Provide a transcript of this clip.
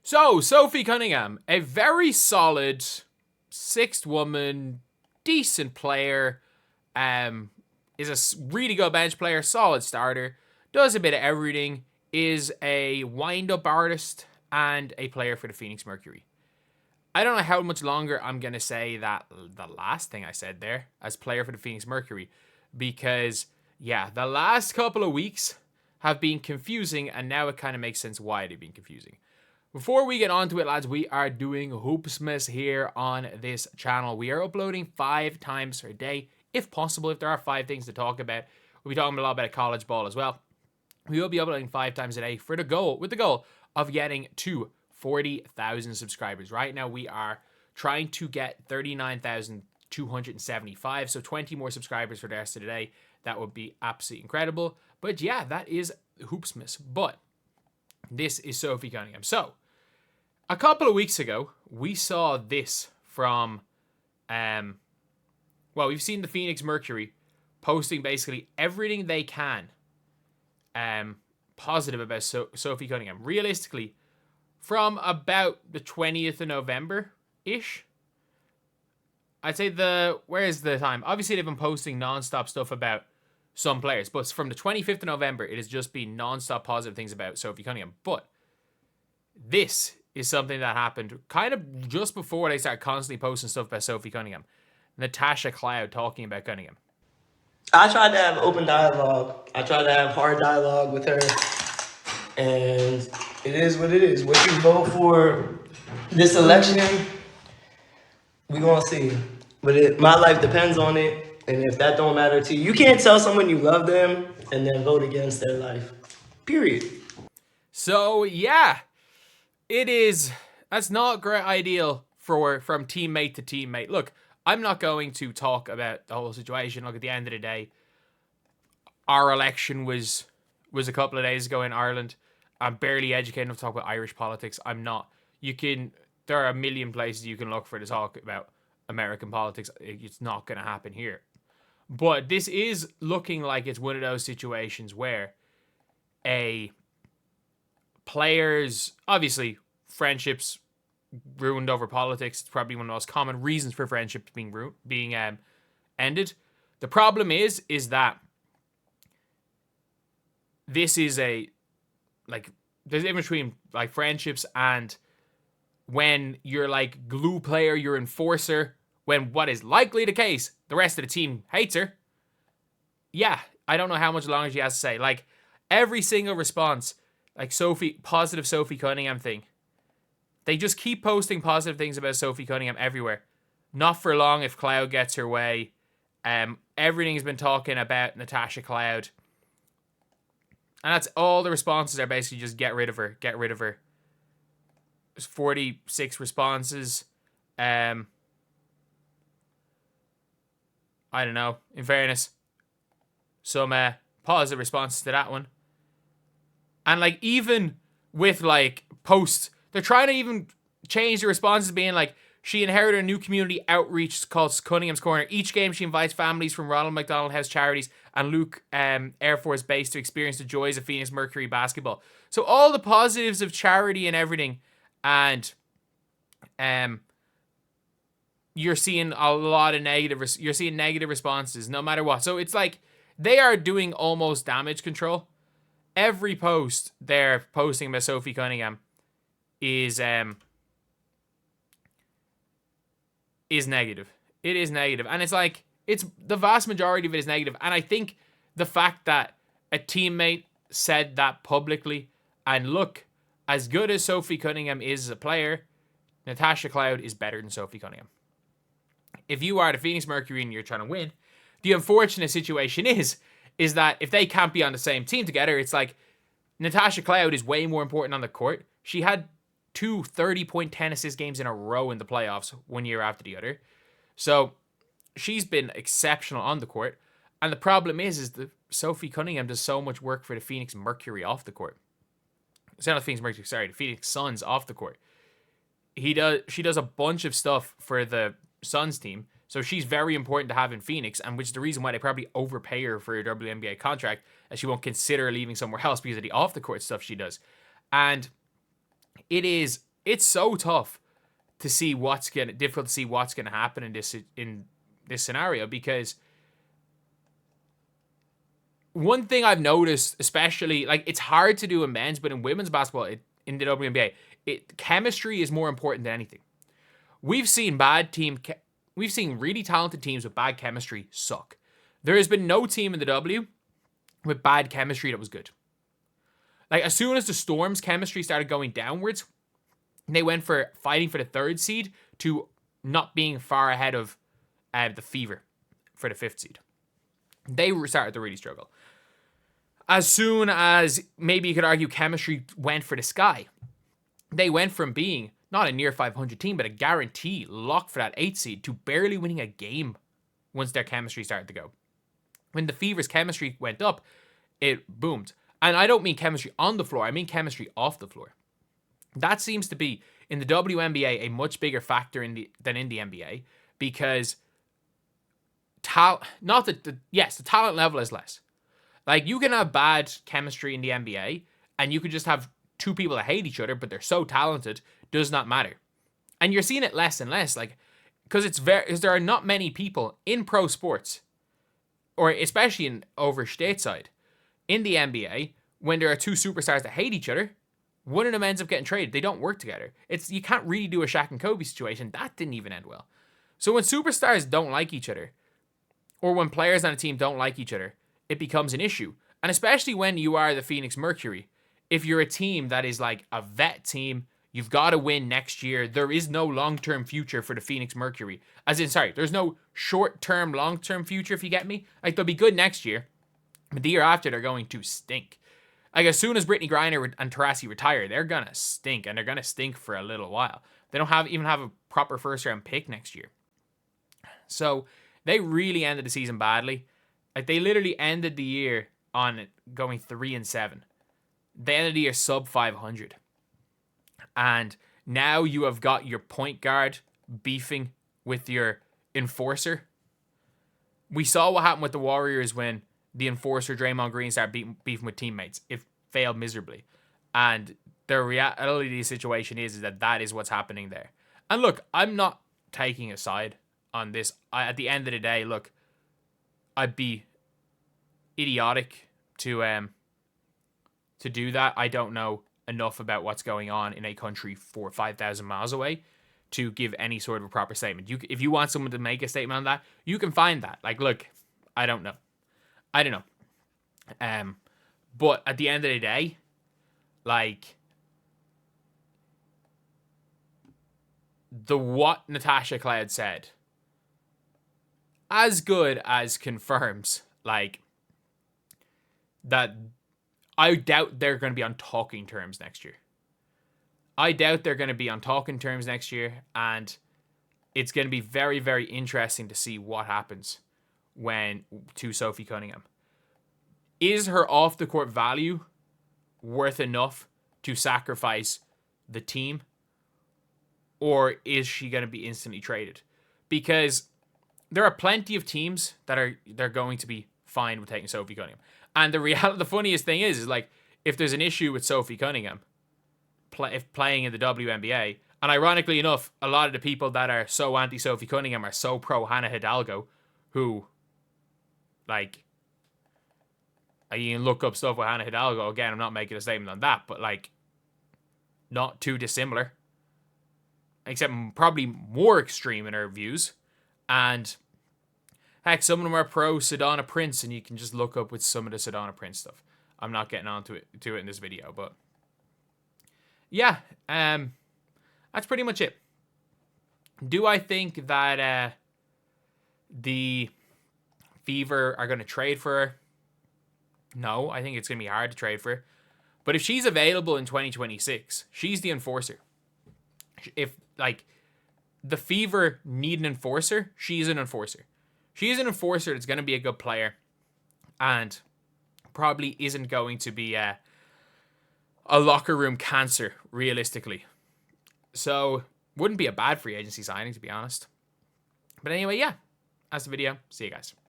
So, Sophie Cunningham, a very solid sixth woman, decent player, is a really good bench player, solid starter, does a bit of everything, is a wind-up artist, and a player for the Phoenix Mercury. I don't know how much longer I'm going to say that the last thing I said there as player for the Phoenix Mercury, because, yeah, the last couple of weeks have been confusing, and now it kind of makes sense why they've been confusing. Before we get on to it, lads, we are doing Hoopsmas here on this channel. We are uploading 5 times per day, if possible. If there are 5 things to talk about, we'll be talking a lot about college ball as well. We will be uploading 5 times a day with the goal of getting to 40,000 subscribers. Right now, we are trying to get 39,275, so 20 more subscribers for the rest of the day. That would be absolutely incredible. But yeah, that is Hoopsmas. But this is Sophie Cunningham. So, a couple of weeks ago, we saw this from, we've seen the Phoenix Mercury posting basically everything they can positive about Sophie Cunningham. Realistically, from about the 20th of November-ish, I'd say where's the time? Obviously, they've been posting non-stop stuff about some players, but from the 25th of November, it has just been non-stop positive things about Sophie Cunningham. But this is something that happened kind of just before they started constantly posting stuff about Sophie Cunningham. Natasha Cloud talking about Cunningham. I tried to have open dialogue. I tried to have hard dialogue with her. And it is what it is. What you vote for this election, we gonna see. But my life depends on it. And if that don't matter to you, you can't tell someone you love them and then vote against their life. Period. So, yeah. That's not great ideal from teammate to teammate. Look, I'm not going to talk about the whole situation. Look, at the end of the day, our election was a couple of days ago in Ireland. I'm barely educated enough to talk about Irish politics. I'm not. There are a million places you can look for to talk about American politics. It's not going to happen here. But this is looking like it's one of those situations where obviously, friendships ruined over politics. It's probably one of the most common reasons for friendships being ended. The problem is that this is there's a difference between like friendships and when you're like glue player, you're enforcer, when what is likely the case, the rest of the team hates her. Yeah, I don't know how much longer she has to say. Like, every single response, like positive Sophie Cunningham thing, they just keep posting positive things about Sophie Cunningham everywhere. Not for long if Cloud gets her way. Everything's been talking about Natasha Cloud. And that's all the responses are basically just get rid of her. Get rid of her. There's 46 responses. I don't know. In fairness, some positive responses to that one. And like even with like posts, they're trying to even change the responses being like, she inherited a new community outreach called Cunningham's Corner. Each game, she invites families from Ronald McDonald House Charities and Luke Air Force Base to experience the joys of Phoenix Mercury basketball. So all the positives of charity and everything, and you're seeing a lot of negative responses no matter what. So it's like they are doing almost damage control. Every post they're posting about Sophie Cunningham is negative. It is negative. And it's like, it's the vast majority of it is negative. And I think the fact that a teammate said that publicly, and look, as good as Sophie Cunningham is as a player, Natasha Cloud is better than Sophie Cunningham. If you are the Phoenix Mercury and you're trying to win, the unfortunate situation is that if they can't be on the same team together, it's like Natasha Cloud is way more important on the court. She had 2 30-point 10 assist games in a row in the playoffs, one year after the other. So she's been exceptional on the court. And the problem is that Sophie Cunningham does so much work for the Phoenix Mercury off the court. It's not the Phoenix Mercury, sorry, the Phoenix Suns off the court. She does a bunch of stuff for the Suns team. So she's very important to have in Phoenix, and which is the reason why they probably overpay her for her WNBA contract, as she won't consider leaving somewhere else because of the off-the-court stuff she does. And it is it's so tough to see difficult to see what's gonna happen in this scenario, because one thing I've noticed, especially, like, it's hard to do in men's, but in women's basketball, in the WNBA, chemistry is more important than anything. We've seen really talented teams with bad chemistry suck. There has been no team in the W with bad chemistry that was good. Like, as soon as the Storm's chemistry started going downwards, they went for fighting for the 3rd seed to not being far ahead of the Fever for the 5th seed. They started to really struggle. As soon as, maybe you could argue, chemistry went for the sky, they went from being not a near 500 team, but a guarantee lock for that 8th seed, to barely winning a game once their chemistry started to go. When the Fever's chemistry went up, it boomed. And I don't mean chemistry on the floor, I mean chemistry off the floor. That seems to be, in the WNBA, a much bigger factor than in the NBA, because the talent level is less. Like, you can have bad chemistry in the NBA, and you could just have two people that hate each other, but they're so talented, does not matter. And you're seeing it less and less, like, because there are not many people in pro sports, or especially over stateside, in the NBA, when there are two superstars that hate each other, one of them ends up getting traded. They don't work together. You can't really do a Shaq and Kobe situation. That didn't even end well. So when superstars don't like each other, or when players on a team don't like each other, it becomes an issue. And especially when you are the Phoenix Mercury, if you're a team that is like a vet team, you've got to win next year. There is no long-term future for the Phoenix Mercury. There's no short-term, long-term future, if you get me. Like, they'll be good next year, but the year after, they're going to stink. Like, as soon as Brittany Griner and Taurasi retire, they're going to stink, and they're going to stink for a little while. They don't even have a proper first-round pick next year. So they really ended the season badly. Like, they literally ended the year on going 3-7. They ended the year sub 500. And now you have got your point guard beefing with your enforcer. We saw what happened with the Warriors when the enforcer Draymond Green started beefing with teammates. It failed miserably. And the reality of the situation is that is what's happening there. And look, I'm not taking a side on this. At the end of the day, look, I'd be idiotic to do that. I don't know enough about what's going on in a country 4,000 or 5,000 miles away to give any sort of a proper statement. If you want someone to make a statement on that, you can find that. Like, look, I don't know. But at the end of the day, like, what Natasha Cloud said, as good as confirms, like, that I doubt they're going to be on talking terms next year. And it's going to be very, very interesting to see what happens to Sophie Cunningham. Is her off-the-court value worth enough to sacrifice the team? Or is she going to be instantly traded? Because there are plenty of teams they're going to be fine with taking Sophie Cunningham. And the funniest thing is like, if there's an issue with Sophie Cunningham if playing in the WNBA, and ironically enough, a lot of the people that are so anti-Sophie Cunningham are so pro-Hannah Hidalgo, who, like, you can look up stuff with Hannah Hidalgo. Again, I'm not making a statement on that, but, like, not too dissimilar. Except probably more extreme in her views. And heck, some of them are pro Sedona Prince, and you can just look up with some of the Sedona Prince stuff. I'm not getting on to it in this video, but yeah, that's pretty much it. Do I think that the Fever are going to trade for her? No, I think it's going to be hard to trade for her. But if she's available in 2026, she's the enforcer. If, like, the Fever need an enforcer, she's an enforcer. She is an enforcer that's going to be a good player and probably isn't going to be a locker room cancer, realistically. So, wouldn't be a bad free agency signing, to be honest. But anyway, yeah, that's the video. See you guys.